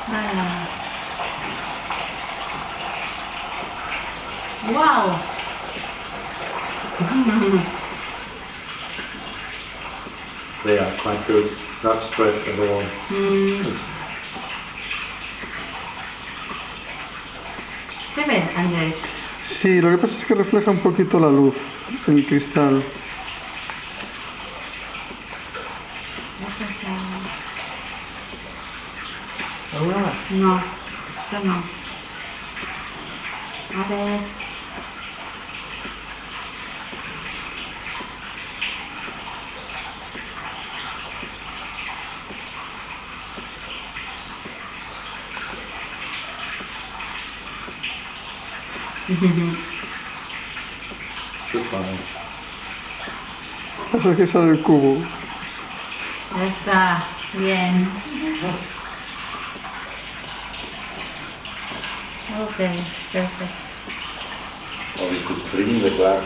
Vaya. Wow. Yeah, quite good. Not stressed at all. ¿Qué ves, Andrés? Sí, lo que pasa es que refleja un poquito la luz, el cristal. ¿Alguna más? No, esto no. A ver. Goodbye. Hace que sale el cubo. Está bien. Ok, perfecto. Or we could clean the glass.